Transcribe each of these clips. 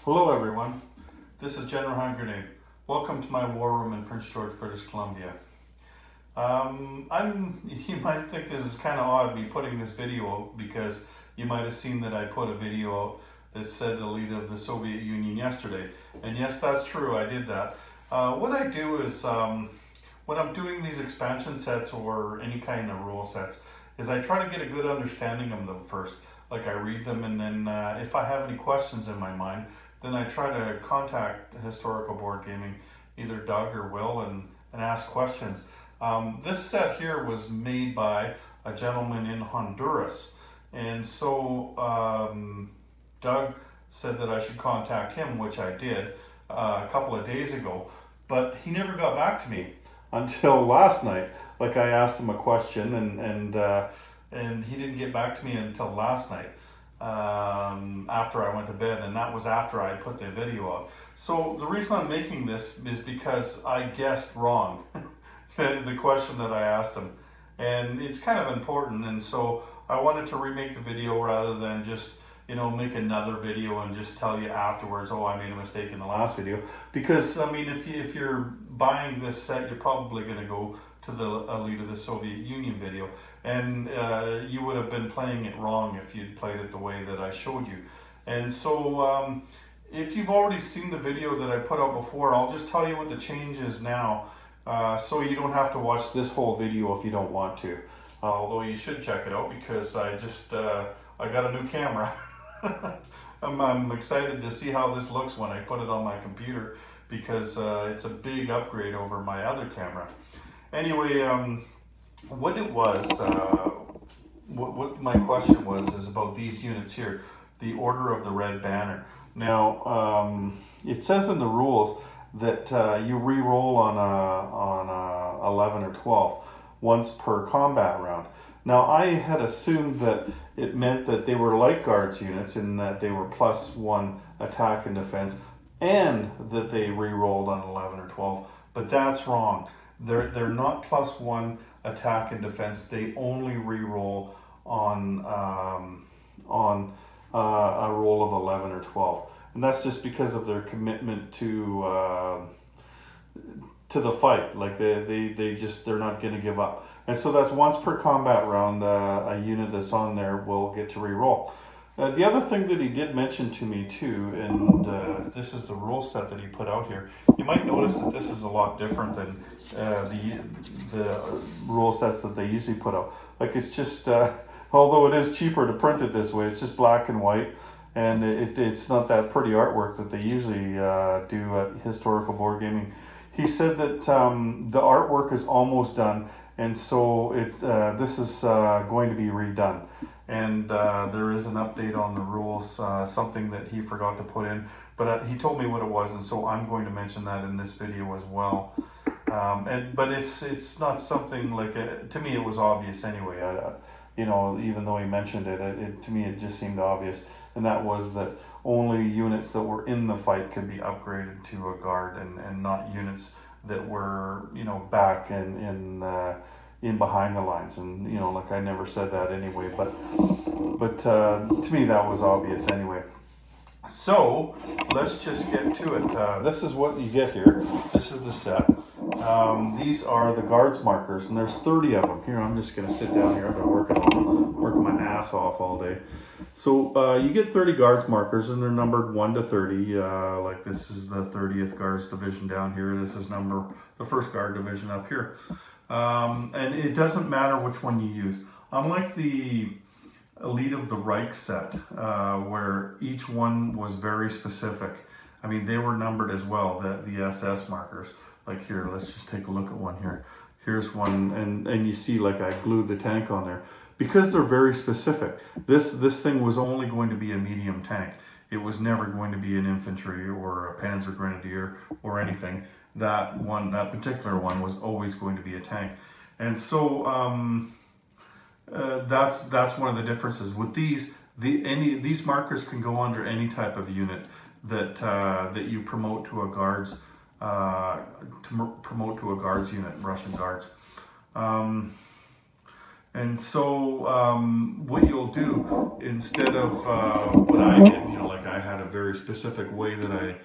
Hello everyone, this is General Hand Grenade. Welcome to my war room in Prince George, British Columbia. You might think this is kind of odd, me putting this video out, because you might have seen that I put a video out that said the lead of the Soviet Union yesterday. And yes, that's true, I did that. What I do is, when I'm doing these expansion sets or any kind of rule sets, is I try to get a good understanding of them first. Like I read them, and then if I have any questions in my mind, then I try to contact Historical Board Gaming, either Doug or Will, and ask questions. This set here was made by a gentleman in Honduras, and so Doug said that I should contact him, which I did a couple of days ago, but he never got back to me until last night. Like I asked him a question, and he didn't get back to me until last night. After I went to bed, and that was after I put the video out. So the reason I'm making this is because I guessed wrong the question that I asked him, and it's kind of important, and so I wanted to remake the video rather than just, you know, make another video and just tell you afterwards, oh, I made a mistake in the last video. Because I mean, if you're buying this set, you're probably going to go to the Elite of the Soviet Union video, and you would have been playing it wrong if you'd played it the way that I showed you. And so if you've already seen the video that I put out before, I'll just tell you what the change is now, so you don't have to watch this whole video if you don't want to. Although you should check it out, because I got a new camera. I'm excited to see how this looks when I put it on my computer, because it's a big upgrade over my other camera. Anyway, what it was, what my question was, is about these units here, the Order of the Red Banner. Now, it says in the rules that you re-roll on 11 or 12 once per combat round. Now, I had assumed that it meant that they were Light Guards units, in that they were +1 attack and defense, and that they re-rolled on 11 or 12, but that's wrong. They're not +1 attack and defense. They only re-roll on a roll of 11 or 12, and that's just because of their commitment to the fight. Like they're not going to give up. And so that's once per combat round, a unit that's on there will get to re-roll. The other thing that he did mention to me too, and this is the rule set that he put out here. You might notice that this is a lot different than the rule sets that they usually put out. Like it's just, although it is cheaper to print it this way, it's just black and white, and it's not that pretty artwork that they usually do at Historical Board Gaming. He said that the artwork is almost done, and so this is going to be redone. And there is an update on the rules, something that he forgot to put in, but he told me what it was, and so I'm going to mention that in this video as well. But it's not something like to me it was obvious anyway. You know, even though he mentioned it, to me it just seemed obvious, and that was that only units that were in the fight could be upgraded to a guard, and not units that were, you know, back in behind the lines. And you know, like I never said that anyway, but to me that was obvious anyway. So let's just get to it. This is what you get here. This is the set. These are the guards markers, and there's 30 of them. Here, I'm just going to sit down here. I've been working my ass off all day. So you get 30 guards markers, and they're numbered 1 to 30. Like this is the 30th Guards Division down here. This is the 1st Guard Division up here. And it doesn't matter which one you use. Unlike the Elite of the Reich set, where each one was very specific. I mean, they were numbered as well, the SS markers. Like here, let's just take a look at one here. Here's one, and you see, like I glued the tank on there. Because they're very specific. This thing was only going to be a medium tank. It was never going to be an infantry or a Panzer Grenadier or anything. That particular one was always going to be a tank. And so that's one of the differences. With these markers can go under any type of unit that you promote to a guards unit, Russian Guards. And so what you'll do, instead of what I did, you know, like I had a very specific way that I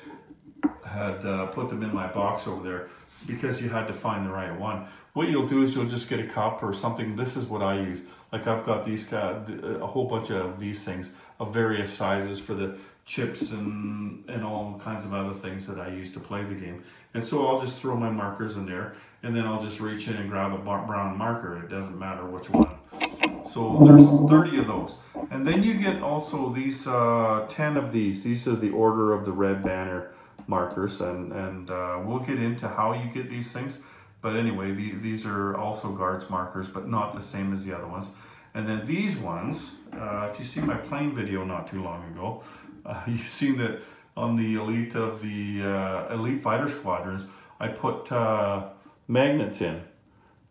had put them in my box over there, because you had to find the right one. What you'll do is you'll just get a cup or something. This is what I use. Like I've got these a whole bunch of these things of various sizes for the chips and all kinds of other things that I use to play the game. And so I'll just throw my markers in there, and then I'll just reach in and grab a brown marker. It doesn't matter which one. So there's 30 of those. And then you get also these 10 of these. These are the Order of the Red Banner markers, and we'll get into how you get these things. But anyway, these are also guards markers, but not the same as the other ones. And then these ones, if you see my plane video not too long ago, you've seen that on the elite of the elite fighter squadrons, I put magnets in.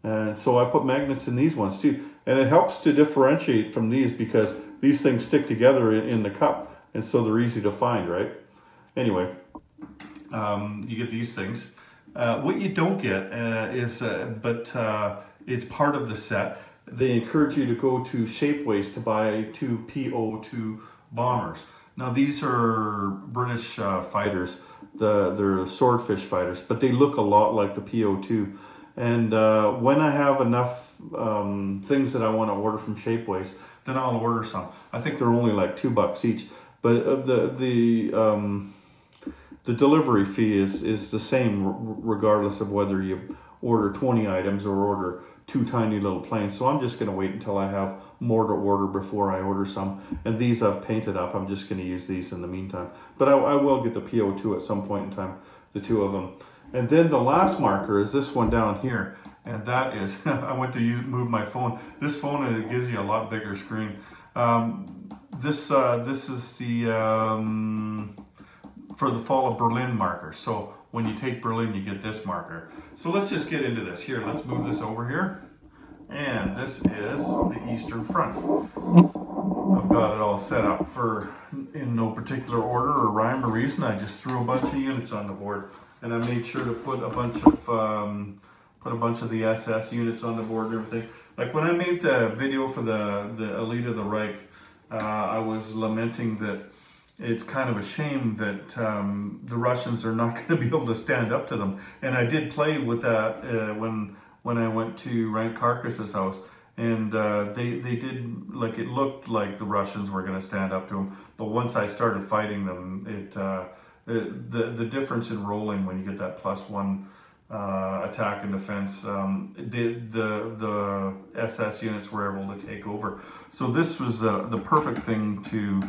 And so I put magnets in these ones too. And it helps to differentiate from these, because these things stick together in the cup, and so they're easy to find, right? Anyway, you get these things. What you don't get is, it's part of the set. They encourage you to go to Shapeways to buy 2 PO2 bombers. Now these are British fighters. They're swordfish fighters, but they look a lot like the PO2. And when I have enough things that I want to order from Shapeways, then I'll order some. I think they're only like $2 each, but the delivery fee is the same regardless of whether you order 20 items or order 2 tiny little planes. So I'm just going to wait until I have more to order before I order some. And these I've painted up. I'm just going to use these in the meantime. But I will get the PO2 at some point in time, the 2 of them. And then the last marker is this one down here. And that is, I went to move my phone. This phone, it gives you a lot bigger screen. This is the for the Fall of Berlin marker. So when you take Berlin, you get this marker. So let's just get into this. Here, let's move this over here. And this is the Eastern Front. I've got it all set up in no particular order or rhyme or reason. I just threw a bunch of units on the board, and I made sure to put a bunch of the SS units on the board and everything. Like when I made the video for the Elite of the Reich, I was lamenting that it's kind of a shame that the Russians are not going to be able to stand up to them. And I did play with that when I went to Rank Carcass's house, and they did, like, it looked like the Russians were going to stand up to them. But once I started fighting them, the difference in rolling when you get that +1 attack and defense, the SS units were able to take over. So this was the perfect thing to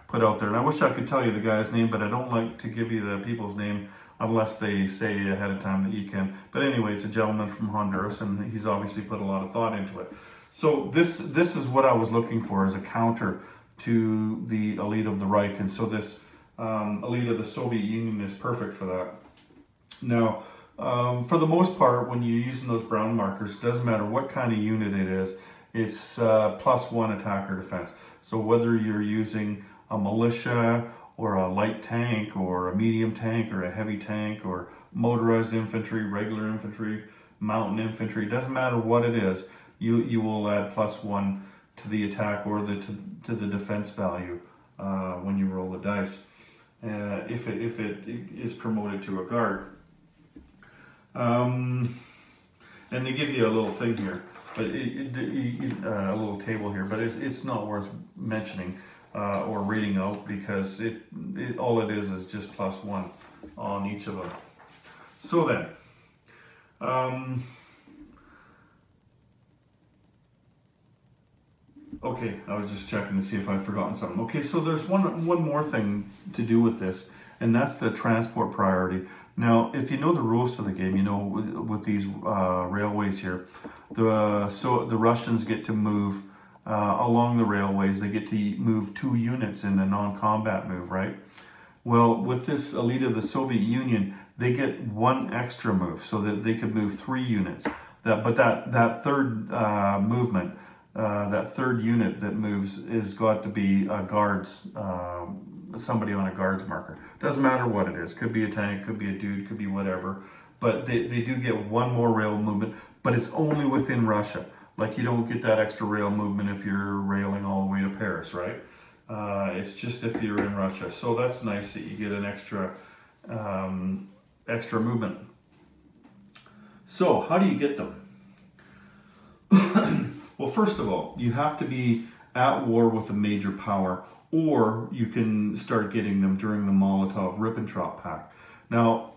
put out there. And I wish I could tell you the guy's name, but I don't like to give you the people's name unless they say ahead of time that you can. But anyway, it's a gentleman from Honduras, and he's obviously put a lot of thought into it. So this is what I was looking for as a counter to the Elite of the Reich. And so this Elite of the Soviet Union is perfect for that. Now, for the most part, when you're using those brown markers, it doesn't matter what kind of unit it is, it's +1 attack or defense. So whether you're using a militia or a light tank or a medium tank or a heavy tank or motorized infantry, regular infantry, mountain infantry, it doesn't matter what it is, you will add +1 to the attack or to the defense value when you roll the dice, if it is promoted to a guard. And they give you a little thing here, but a little table here, but it's not worth mentioning or reading out, because all it is just +1 on each of them. So then, okay, I was just checking to see if I'd forgotten something. Okay, so there's one more thing to do with this, and that's the transport priority. Now, if you know the rules to the game, you know with these railways here, the Russians get to move along the railways. They get to move 2 units in a non-combat move, right? Well, with this Elite of the Soviet Union, they get 1 extra move, so that they could move 3 units. But that third movement, that third unit that moves is got to be a guards, somebody on a guards marker. Doesn't matter what it is. Could be a tank, could be a dude, could be whatever. But they do get 1 more rail movement, but it's only within Russia. Like, you don't get that extra rail movement if you're railing all the way to Paris, right? It's just if you're in Russia. So that's nice that you get an extra movement. So how do you get them? Well, first of all, you have to be at war with a major power, or you can start getting them during the Molotov-Ribbentrop Pact. Now,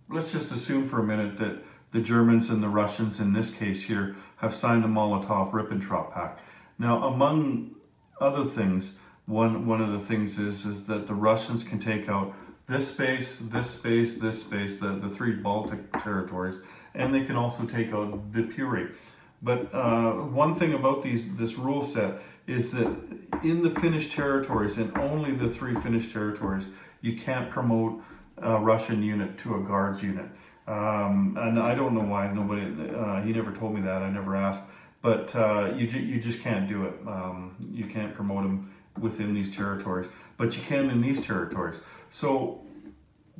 let's just assume for a minute that the Germans and the Russians, in this case here, have signed the Molotov-Ribbentrop Pact. Now, among other things, one of the things is that the Russians can take out this space, this space, this space, the three Baltic territories, and they can also take out Viipuri. But one thing about this rule set is that in the Finnish territories, and only the three Finnish territories, you can't promote a Russian unit to a Guards unit. And I don't know why nobody, he never told me that, I never asked, but you just can't do it. You can't promote them within these territories, but you can in these territories. So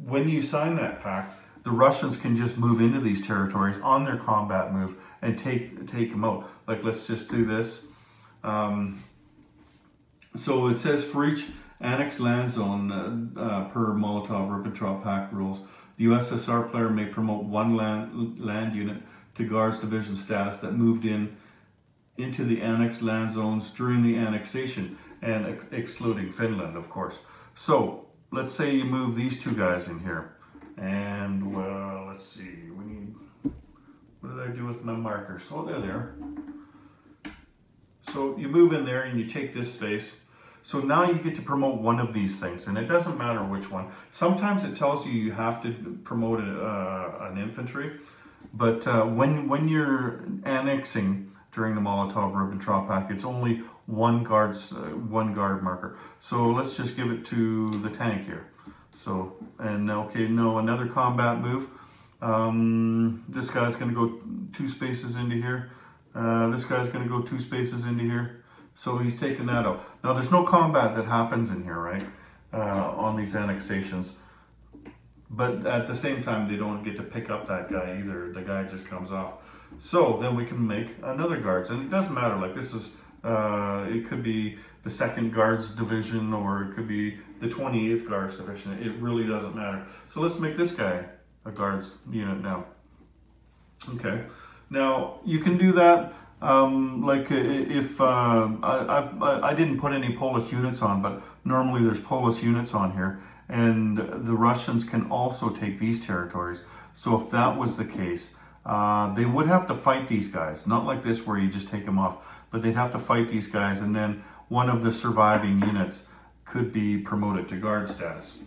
when you sign that pact, the Russians can just move into these territories on their combat move and take them out. Like, let's just do this. So it says for each annexed land zone per Molotov-Ribbentrop Pact rules, the USSR player may promote one land unit to Guards Division status that moved into the annexed land zones during the annexation, and excluding Finland, of course. So let's say you move these two guys in here. And, well, let's see, we need, what did I do with my markers? Oh, they're there. So you move in there and you take this space. So now you get to promote one of these things, and it doesn't matter which one. Sometimes it tells you have to promote an infantry, but when you're annexing during the Molotov-Ribbentrop Pact, it's only one guard marker. So let's just give it to the tank here. So, and okay, no, another combat move. This guy's going to go 2 spaces into here. This guy's going to go 2 spaces into here. So he's taking that out. Now, there's no combat that happens in here, right? On these annexations. But at the same time, they don't get to pick up that guy either. The guy just comes off. So then we can make another Guards. And it doesn't matter, like this is, it could be the 2nd Guards Division, or it could be the 28th Guards Division. It really doesn't matter. So let's make this guy a Guards unit now. Okay. Now, you can do that, like if, I didn't put any Polish units on, but normally there's Polish units on here, and the Russians can also take these territories. So if that was the case, they would have to fight these guys, not like this where you just take them off, but they'd have to fight these guys, and then one of the surviving units could be promoted to Guard status.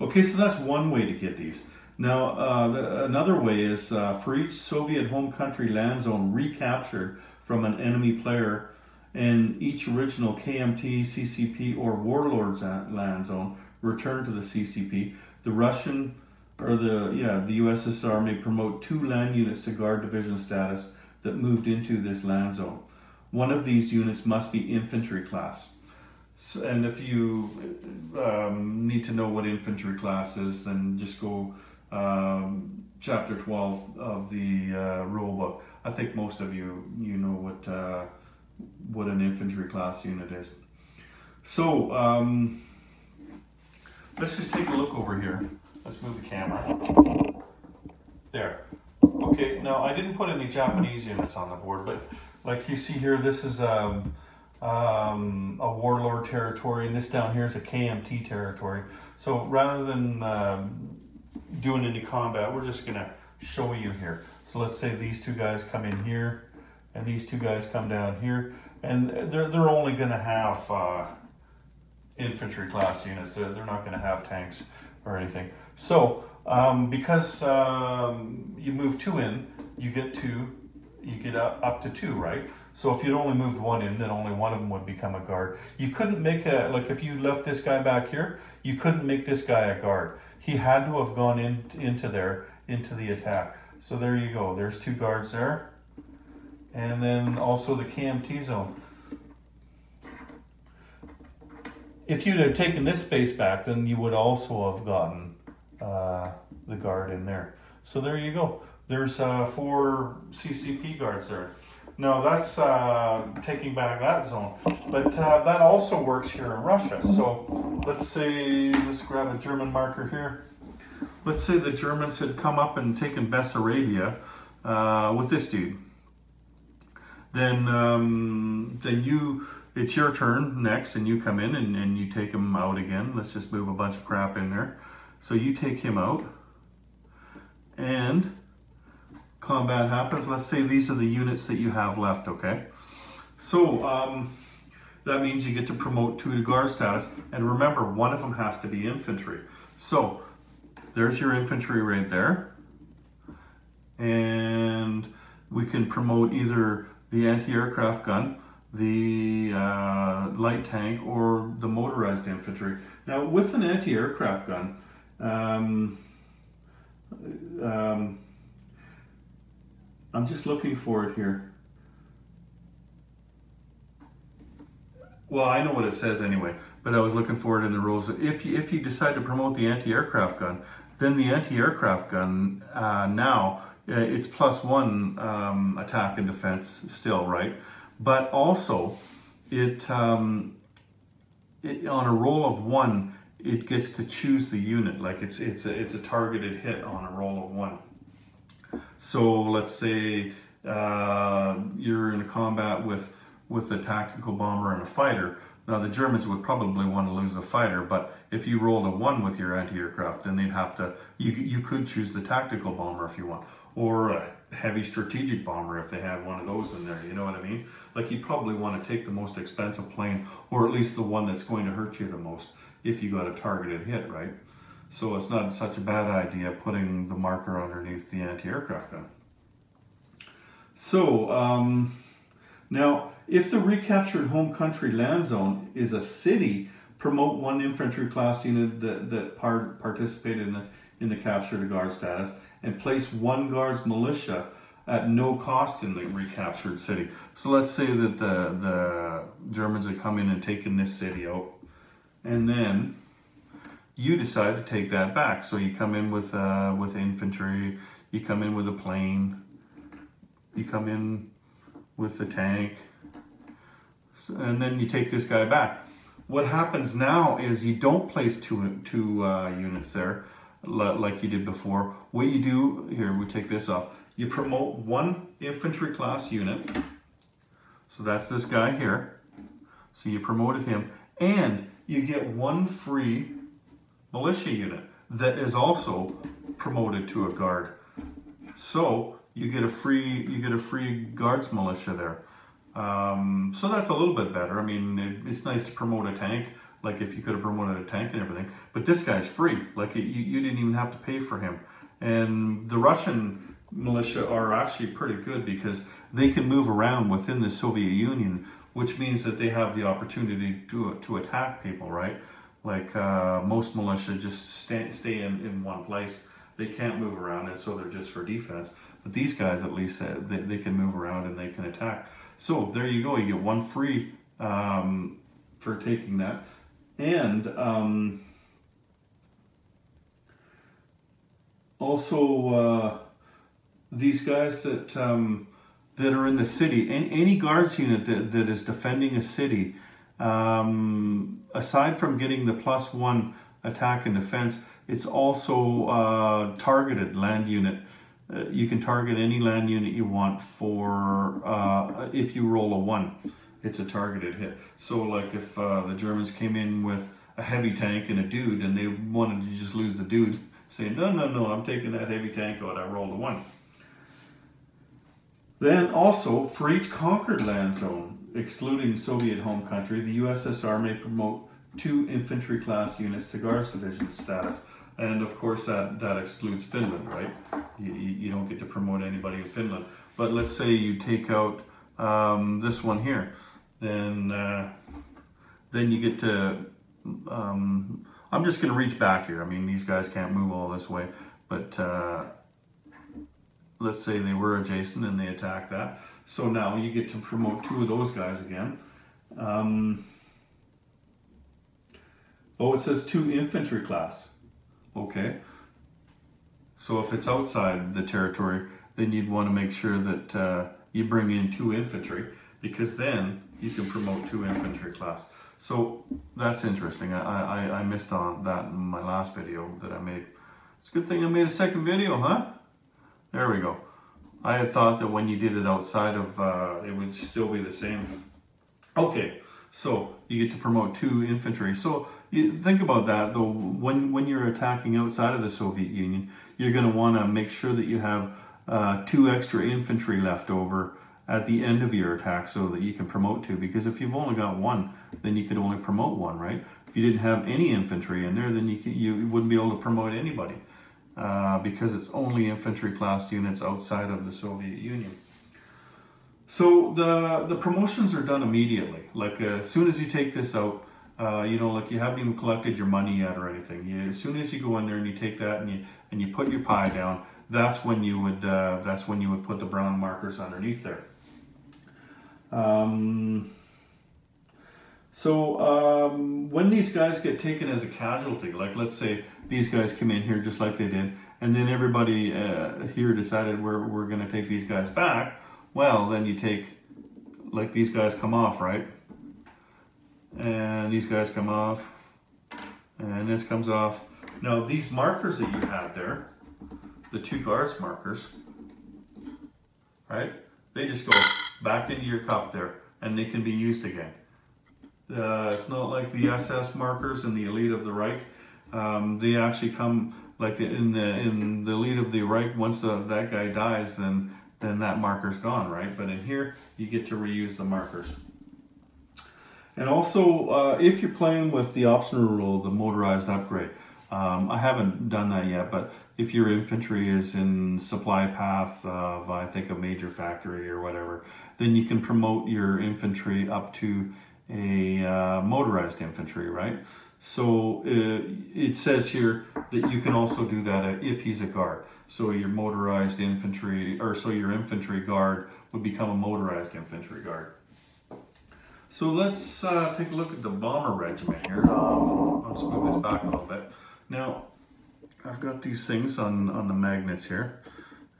Okay, so that's one way to get these. Now, another way is for each Soviet home country land zone recaptured from an enemy player, and each original KMT, CCP, or Warlords land zone returned to the CCP, the Russian or the USSR may promote 2 land units to Guard Division status that moved into this land zone. One of these units must be infantry class. So, and if you need to know what infantry class is, then just go chapter 12 of the rule book. I think most of you know what an infantry class unit is. So let's just take a look over here. Let's move the camera. There. Okay, now I didn't put any Japanese units on the board, but like you see here, this is a warlord territory, and this down here is a KMT territory. So rather than doing any combat, we're just gonna show you here. So let's say these 2 guys come in here, and these 2 guys come down here, and they're only gonna have infantry class units. They're not gonna have tanks or anything. So because you move 2 in, you get up to 2, right? So if you'd only moved 1 in, then only one of them would become a guard. You couldn't make like if you left this guy back here, you couldn't make this guy a guard. He had to have gone into the attack. So there you go. There's 2 guards there. And then also the KMT zone. If you'd have taken this space back, then you would also have gotten the guard in there. So there you go. There's 4 CCP guards there. No, that's taking back that zone. But that also works here in Russia. So let's say, let's grab a German marker here. Let's say the Germans had come up and taken Bessarabia with this dude. Then it's your turn next, and you come in and you take him out again. Let's just move a bunch of crap in there. So you take him out, and combat happens. Let's say these are the units that you have left, okay? So that means you get to promote 2 to guard status, and remember, one of them has to be infantry. So there's your infantry right there, and we can promote either the anti-aircraft gun, the light tank, or the motorized infantry. Now with an anti-aircraft gun, I'm just looking for it here. Well, I know what it says anyway, but I was looking for it in the rules. If you decide to promote the anti-aircraft gun, then the anti-aircraft gun now, it's +1 attack and defense still, right? But also, it on a roll of 1, it gets to choose the unit. Like it's a targeted hit on a roll of 1. So let's say you're in a combat with a tactical bomber and a fighter. Now the Germans would probably want to lose the fighter, but if you rolled a 1 with your anti-aircraft, then they'd have to, you could choose the tactical bomber if you want, or a heavy strategic bomber if they had one of those in there, you know what I mean? Like you'd probably want to take the most expensive plane, or at least the one that's going to hurt you the most if you got a targeted hit, right? So it's not such a bad idea putting the marker underneath the anti-aircraft gun. So now, if the recaptured home country land zone is a city, promote 1 infantry class unit that participated in the capture to guard status, and place 1 guards militia at no cost in the recaptured city. So let's say that the Germans had come in and taken this city out, and then you decide to take that back. So you come in with infantry, you come in with a plane, you come in with a tank, and then you take this guy back. What happens now is you don't place two units there like you did before. What you do, here we take this off, you promote 1 infantry class unit, so that's this guy here, so you promoted him, and you get 1 free militia unit that is also promoted to a guard. So you get a free guards militia there. So that's a little bit better. I mean, it's nice to promote a tank, like if you could have promoted a tank and everything, but this guy's free. Like you didn't even have to pay for him. And the Russian militia are actually pretty good because they can move around within the Soviet Union, which means that they have the opportunity to attack people, right? Like most militia just stay in one place. They can't move around, and so they're just for defense. But these guys, at least, they can move around and they can attack. So there you go. You get 1 free for taking that. And also these guys that are in the city, any guards unit that is defending a city, aside from getting the +1 attack and defense, it's also targeted land unit. You can target any land unit you want for, if you roll a 1, it's a targeted hit. So like if the Germans came in with a heavy tank and a dude and they wanted to just lose the dude, say, no, I'm taking that heavy tank out, I rolled a 1. Then also, for each conquered land zone, excluding Soviet home country, the USSR may promote 2 infantry class units to Guards Division status. And of course that excludes Finland, right? You don't get to promote anybody in Finland. But let's say you take out this one here, then you get to, I'm just gonna reach back here. I mean, these guys can't move all this way, but let's say they were adjacent and they attack that. So now you get to promote 2 of those guys again. Oh, it says 2 infantry class. Okay. So if it's outside the territory, then you'd want to make sure that you bring in 2 infantry, because then you can promote 2 infantry class. So that's interesting. I missed on that in my last video that I made. It's a good thing I made a second video, huh? There we go. I had thought that when you did it outside of, it would still be the same. Okay, so you get to promote 2 infantry. So you think about that though, when you're attacking outside of the Soviet Union, you're going to want to make sure that you have 2 extra infantry left over at the end of your attack so that you can promote 2, because if you've only got 1, then you could only promote 1, right? If you didn't have any infantry in there, then you wouldn't be able to promote anybody, because it's only infantry class units outside of the Soviet Union. So the promotions are done immediately. Like as soon as you take this out, you know, like you haven't even collected your money yet or anything. As soon as you go in there and you take that and you put your pie down, that's when you would put the brown markers underneath there. When these guys get taken as a casualty, like let's say these guys come in here just like they did, and then everybody here decided we're going to take these guys back, well, then you take, like these guys come off, right? And these guys come off, and this comes off. Now these markers that you had there, the 2 guards markers, right? They just go back into your cup there, and they can be used again. It's not like the SS markers in the Elite of the Reich. They actually come like in the Elite of the Reich. Once that guy dies, then that marker's gone, right? But in here, you get to reuse the markers. And also, if you're playing with the optional rule, the motorized upgrade, I haven't done that yet, but if your infantry is in supply path of, I think, a major factory or whatever, then you can promote your infantry up to a motorized infantry, right? So it says here that you can also do that if he's a guard. So your motorized infantry, or so your infantry guard would become a motorized infantry guard. So let's take a look at the bomber regiment here. I'll just move this back a little bit. Now, I've got these things on the magnets here,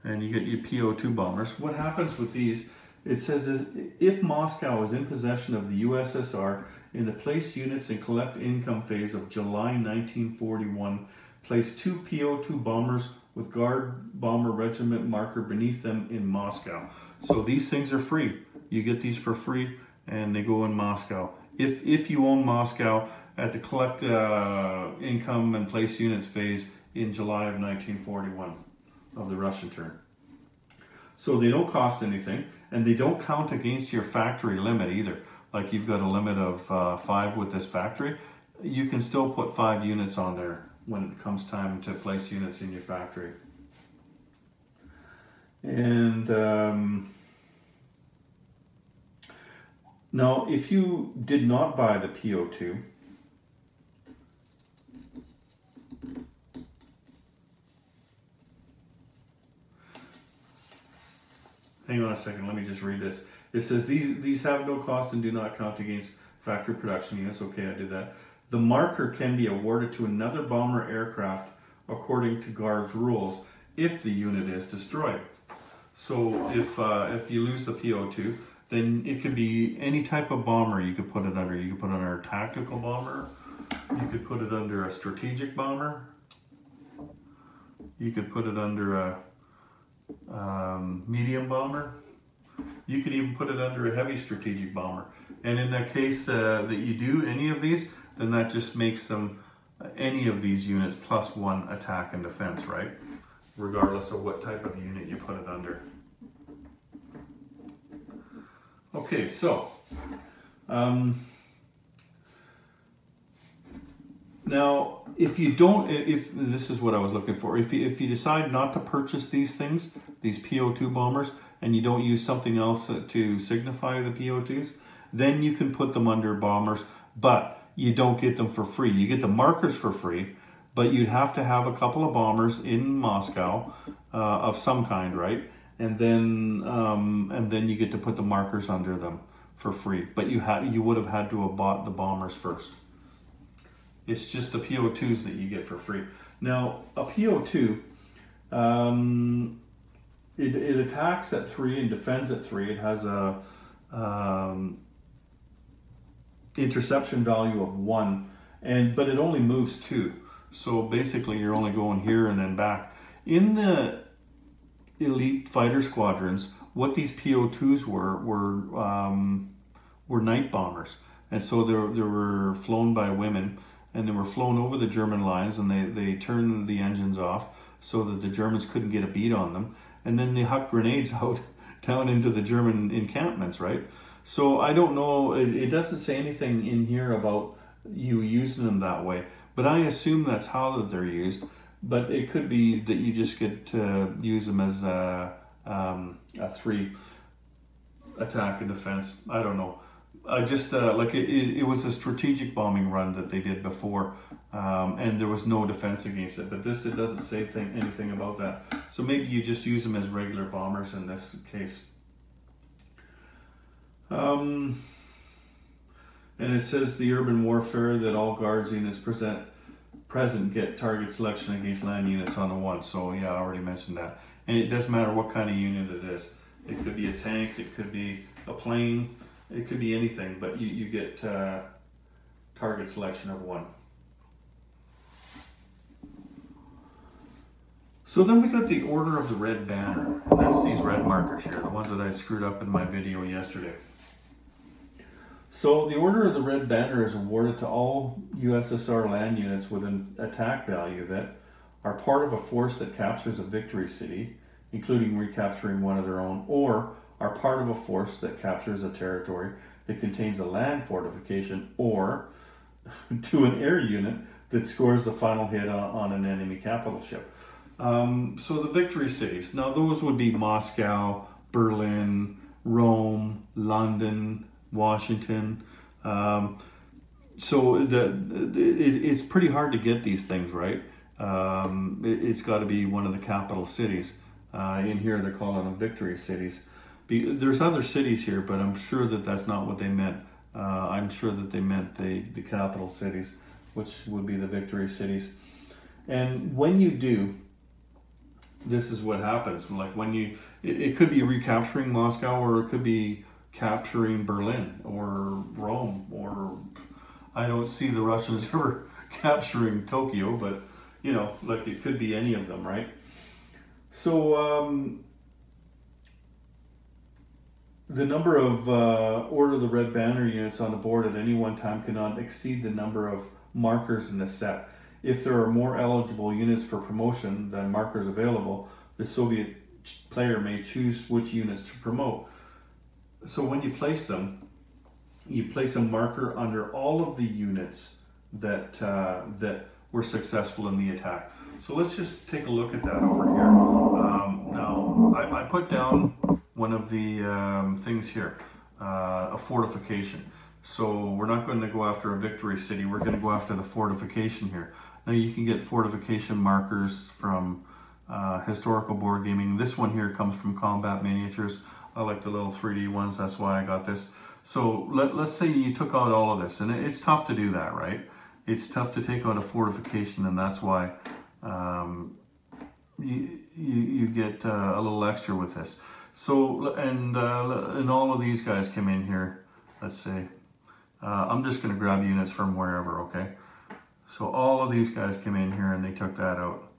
and you get your PO2 bombers. What happens with these, it says, if Moscow is in possession of the USSR in the place units and collect income phase of July 1941, place 2 PO2 bombers with guard bomber regiment marker beneath them in Moscow. So these things are free. You get these for free, and they go in Moscow. If you own Moscow at the collect income and place units phase in July of 1941 of the Russian turn. So they don't cost anything, and they don't count against your factory limit either. Like you've got a limit of 5 with this factory, you can still put 5 units on there when it comes time to place units in your factory. And now, if you did not buy the PO2, hang on a second, let me just read this. It says, these have no cost and do not count against factory production units. Okay, I did that. The marker can be awarded to another bomber aircraft according to Guard's rules if the unit is destroyed. So if you lose the PO2, then it could be any type of bomber you could put it under. You could put it under a tactical bomber. You could put it under a strategic bomber. You could put it under a medium bomber. You could even put it under a heavy strategic bomber. And in that case that you do any of these, then that just makes them any of these units plus 1 attack and defense, right? Regardless of what type of unit you put it under. Okay, so now if you don't, if this is what I was looking for, if you decide not to purchase these things, these PO2 bombers, and you don't use something else to signify the PO2s, then you can put them under bombers, but you don't get them for free. You get the markers for free, but you'd have to have a couple of bombers in Moscow of some kind, right? And then you get to put the markers under them for free. But you would have had to have bought the bombers first. It's just the PO2s that you get for free. Now, a PO2, it attacks at 3 and defends at 3. It has a interception value of 1, but it only moves 2. So basically, you're only going here and then back. In the elite fighter squadrons, what these PO2s were night bombers, and so they were flown by women, and they were flown over the German lines, and they turned the engines off so that the Germans couldn't get a beat on them, and then they hucked grenades out down into the German encampments, right? So I don't know, it doesn't say anything in here about you using them that way, but I assume that's how that they're used. But it could be that you just get to use them as a 3 attack and defense. I don't know. I just like it was a strategic bombing run that they did before, and there was no defense against it. But this, it doesn't say anything about that. So maybe you just use them as regular bombers in this case. And it says the urban warfare that all guards units present get target selection against land units on the 1. So yeah, I already mentioned that. And it doesn't matter what kind of unit it is. It could be a tank, it could be a plane, it could be anything, but you get target selection of 1. So then we got the Order of the Red Banner, and that's these red markers here, the ones that I screwed up in my video yesterday. So the Order of the Red Banner is awarded to all USSR land units with an attack value that are part of a force that captures a victory city, including recapturing one of their own, or are part of a force that captures a territory that contains a land fortification, or to an air unit that scores the final hit on an enemy capital ship. So the victory cities, now those would be Moscow, Berlin, Rome, London, Washington. So it's pretty hard to get these things, right? It's got to be one of the capital cities. In here they're calling them victory cities. There's other cities here, but I'm sure that that's not what they meant. I'm sure that they meant the capital cities, which would be the victory cities. And when you do, this is what happens. Like when it could be recapturing Moscow, or it could be capturing Berlin or Rome, or I don't see the Russians ever capturing Tokyo, but you know, like it could be any of them, right? So the number of Order of the Red Banner units on the board at any one time cannot exceed the number of markers in the set. If there are more eligible units for promotion than markers available, the Soviet player may choose which units to promote. So when you place a marker under all of the units that that were successful in the attack. So let's just take a look at that over here. Now I put down one of the things here, a fortification. So we're not going to go after a victory city, we're going to go after the fortification here. Now you can get fortification markers from historical board gaming. This one here comes from Combat Miniatures. I like the little 3D ones, that's why I got this. So let's say you took out all of this, and it's tough to do that, right? It's tough to take out a fortification, and that's why you get a little extra with this. So, and all of these guys come in here, let's say. I'm just going to grab units from wherever, okay? So all of these guys came in here and they took that out.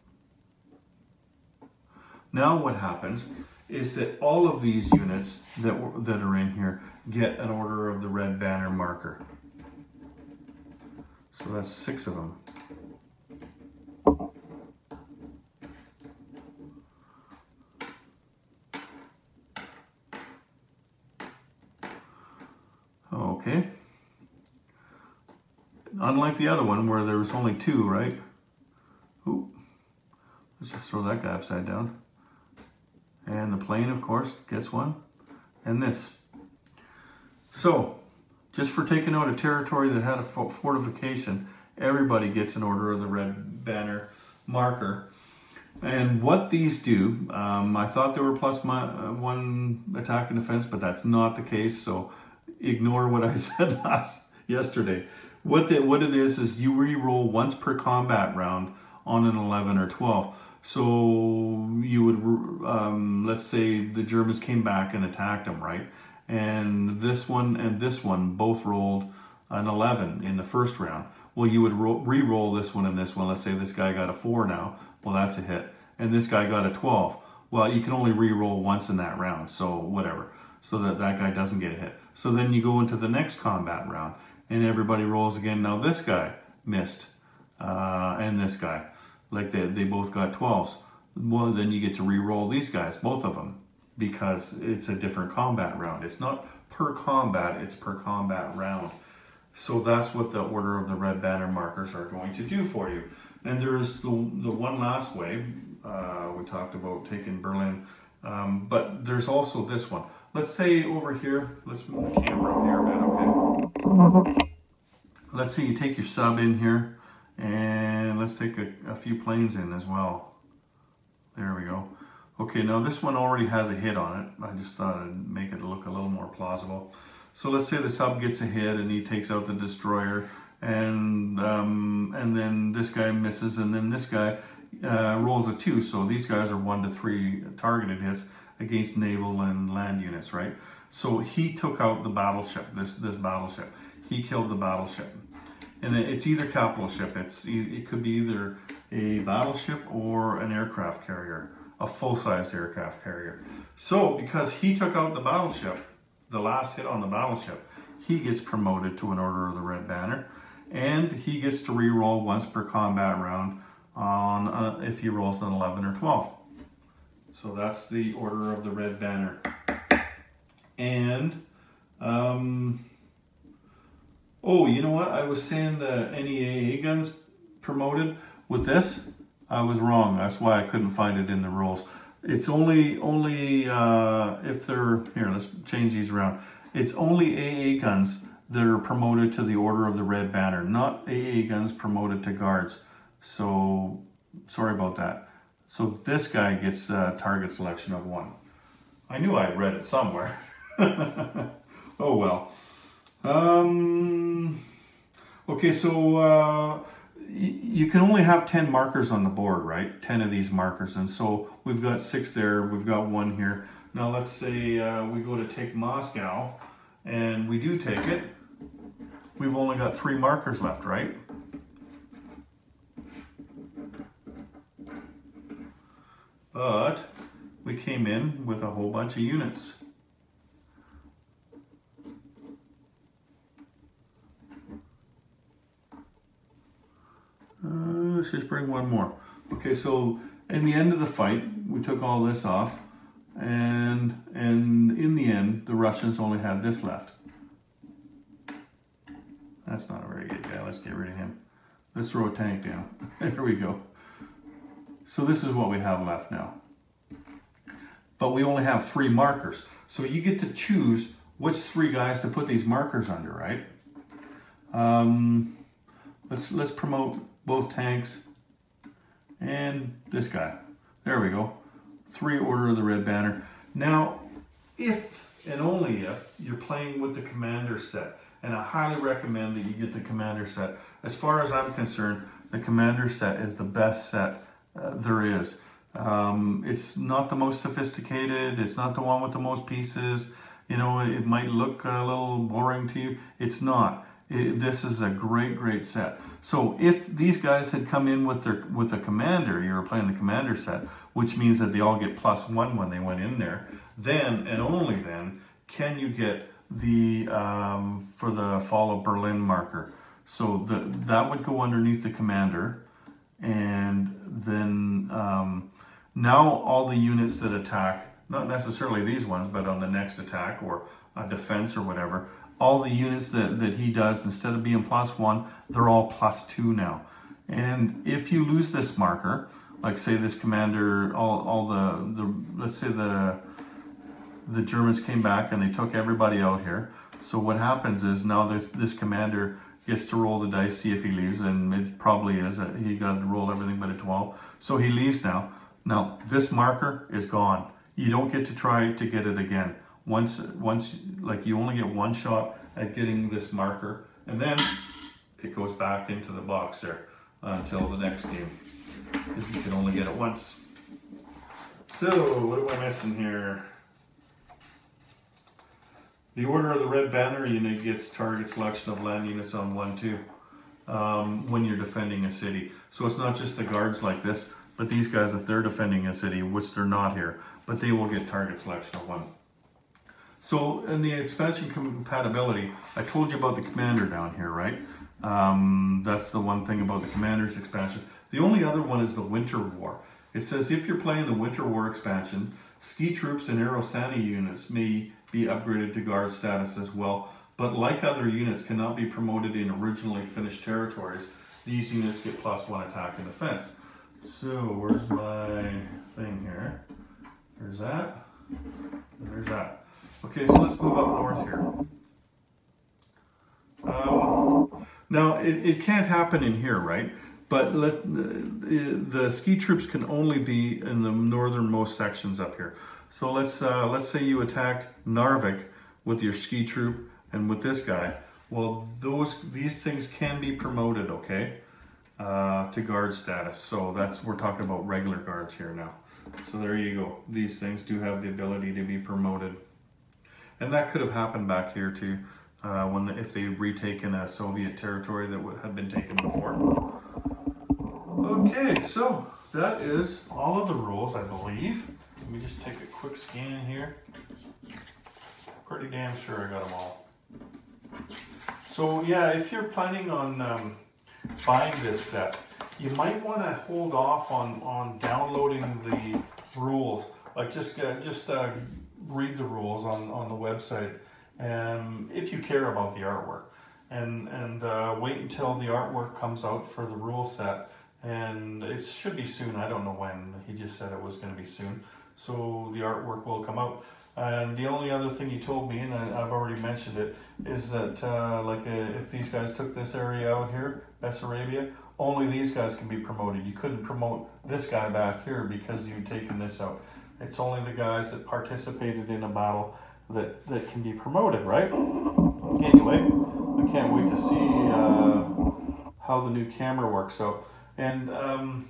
Now what happens is that all of these units that are in here get an Order of the Red Banner marker. So that's 6 of them. Okay. Unlike the other one where there was only 2, right? Ooh. Let's just throw that guy upside down. And the plane, of course, gets one. And this. So, just for taking out a territory that had a fortification, everybody gets an Order of the Red Banner marker. And what these do, I thought they were +1 attack and defense, but that's not the case. So ignore what I said yesterday. What it is you re-roll once per combat round on an 11 or 12. So you would, let's say the Germans came back and attacked them, right? And this one both rolled an 11 in the first round. Well, you would re-roll this one and this one. Let's say this guy got a 4 now. Well, that's a hit. And this guy got a 12. Well, you can only re-roll once in that round, so whatever. So that guy doesn't get a hit. So then you go into the next combat round, and everybody rolls again. Now this guy missed, and this guy. Like they both got 12s. Well, then you get to re-roll these guys, both of them, because it's a different combat round. It's not per combat, it's per combat round. So that's what the Order of the Red Banner markers are going to do for you. And there's the one last way. We talked about taking Berlin, but there's also this one. Let's say over here, let's move the camera up here a bit, okay? Let's say you take your sub in here, and let's take a few planes in as well. There we go. Okay, now this one already has a hit on it. I just thought I'd make it look a little more plausible. So let's say the sub gets a hit and he takes out the destroyer, and then this guy misses, and then this guy rolls a 2. So these guys are 1 to 3 targeted hits against naval and land units, right? So he took out the battleship, this battleship. He killed the battleship. And it's either capital ship. It could be either a battleship or an aircraft carrier, a full-sized aircraft carrier. So because he took out the battleship, the last hit on the battleship, he gets promoted to an Order of the Red Banner, and he gets to re-roll once per combat round on if he rolls an 11 or 12. So that's the Order of the Red Banner. And oh, you know what? I was saying the NEAA guns promoted with this. I was wrong. That's why I couldn't find it in the rules. It's only if they're, here, let's change these around. It's only AA guns that are promoted to the Order of the Red Banner, not AA guns promoted to guards. So, sorry about that. So this guy gets a target selection of 1. I knew I read it somewhere. Oh well. Okay, so you can only have 10 markers on the board, right? 10 of these markers, and so we've got 6 there, we've got 1 here. Now let's say we go to take Moscow, and we do take it. We've only got 3 markers left, right? But we came in with a whole bunch of units. Let's just bring 1 more. Okay, so in the end of the fight, we took all this off, and in the end, the Russians only had this left. That's not a very good guy. Let's get rid of him. Let's throw a tank down. There we go. So this is what we have left now. But we only have 3 markers. So you get to choose which 3 guys to put these markers under, right? Let's promote both tanks and this guy. There we go. 3 Order of the Red Banner. Now, if and only if you're playing with the commander set, and I highly recommend that you get the commander set. As far as I'm concerned, the commander set is the best set there is. It's not the most sophisticated. It's not the one with the most pieces. You know, it might look a little boring to you. It's not. This is a great set. So if these guys had come in with a commander, you were playing the commander set, which means that they all get +1 when they went in there, then and only then can you get the for the Fall of Berlin marker. So that would go underneath the commander, and then now all the units that attack, not necessarily these ones, but on the next attack or a defense or whatever, all the units that he does, instead of being +1, they're all +2 now. And if you lose this marker, like say this commander, let's say the Germans came back and they took everybody out here. So what happens is now this commander gets to roll the dice, see if he leaves, and it probably is. He got to roll everything but a 12. So he leaves now. Now this marker is gone. You don't get to try to get it again. Once, like you only get 1 shot at getting this marker, and then it goes back into the box there until the next game. because you can only get it once. So, what am I missing here? The Order of the Red Banner unit gets target selection of land units on 1-2 when you're defending a city. So it's not just the guards like this, but these guys, if they're defending a city, which they're not here, but they will get target selection of 1. So in the expansion compatibility, I told you about the commander down here, right? That's the one thing about the commander's expansion. The only other one is the Winter War. It says if you're playing the Winter War expansion, ski troops and Aerosani units may be upgraded to guard status as well, but like other units cannot be promoted in originally finished territories. These units get +1 attack and defense. So where's my thing here? There's that, and there's that. Okay, so let's move up north here. Now it can't happen in here, right? But the ski troops can only be in the northernmost sections up here. So let's say you attacked Narvik with your ski troop and with this guy. Well, these things can be promoted, okay, to guard status. So we're talking about regular guards here now. So there you go. These things do have the ability to be promoted, and that could have happened back here too, if they had retaken a Soviet territory that had been taken before. Okay, so that is all of the rules, I believe. Let me just take a quick scan here. Pretty damn sure I got them all. So yeah, if you're planning on buying this set, you might want to hold off on downloading the rules. Like just read the rules on the website, if you care about the artwork, and wait until the artwork comes out for the rule set. And it should be soon. I don't know when. He just said it was going to be soon. So the artwork will come out. And the only other thing he told me, and I've already mentioned it, is that if these guys took this area out here, Bessarabia, only these guys can be promoted. You couldn't promote this guy back here because you'd taken this out. It's only the guys that participated in a battle that can be promoted, right? Anyway, I can't wait to see how the new camera works out. And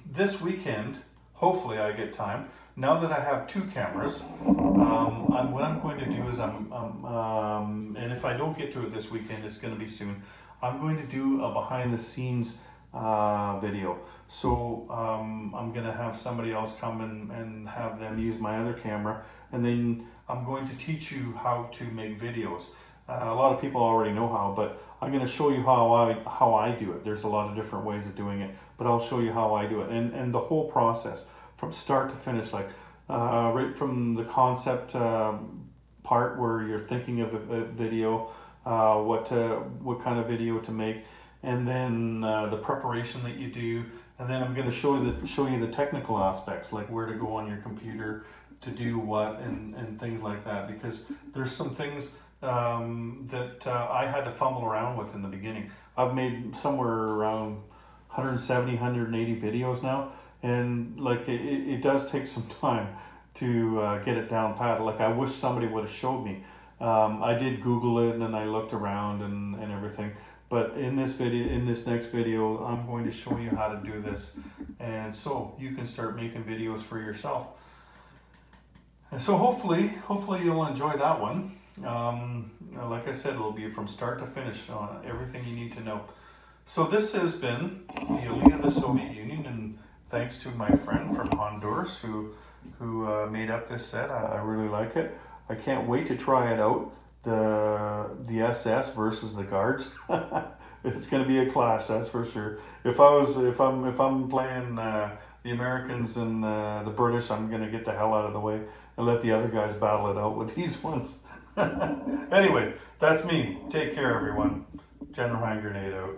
this weekend, hopefully I get time. Now that I have 2 cameras, what I'm going to do is and if I don't get to it this weekend, it's going to be soon. I'm going to do a behind the scenes video. So I'm going to have somebody else come and have them use my other camera, and then I'm going to teach you how to make videos. A lot of people already know how, but I'm going to show you how I do it. There's a lot of different ways of doing it, but I'll show you how I do it, and the whole process from start to finish, like right from the concept part where you're thinking of a video, what kind of video to make, and then the preparation that you do, and then I'm going to show you the technical aspects, like where to go on your computer to do what and things like that, because there's some things that I had to fumble around with in the beginning. I've made somewhere around 170, 180 videos now, and like it does take some time to get it down pat. Like I wish somebody would have showed me. I did Google it and I looked around and everything. But in this next video, I'm going to show you how to do this, and so you can start making videos for yourself. And so hopefully you'll enjoy that one. Like I said, it'll be from start to finish on everything you need to know. So this has been the Elite of the Soviet Union, and thanks to my friend from Honduras who made up this set. I really like it. I can't wait to try it out. The SS versus the guards. It's going to be a clash, that's for sure. If I'm playing the Americans and the British, I'm going to get the hell out of the way and let the other guys battle it out with these ones. Anyway, that's me. Take care, everyone. General Hand Grenade out.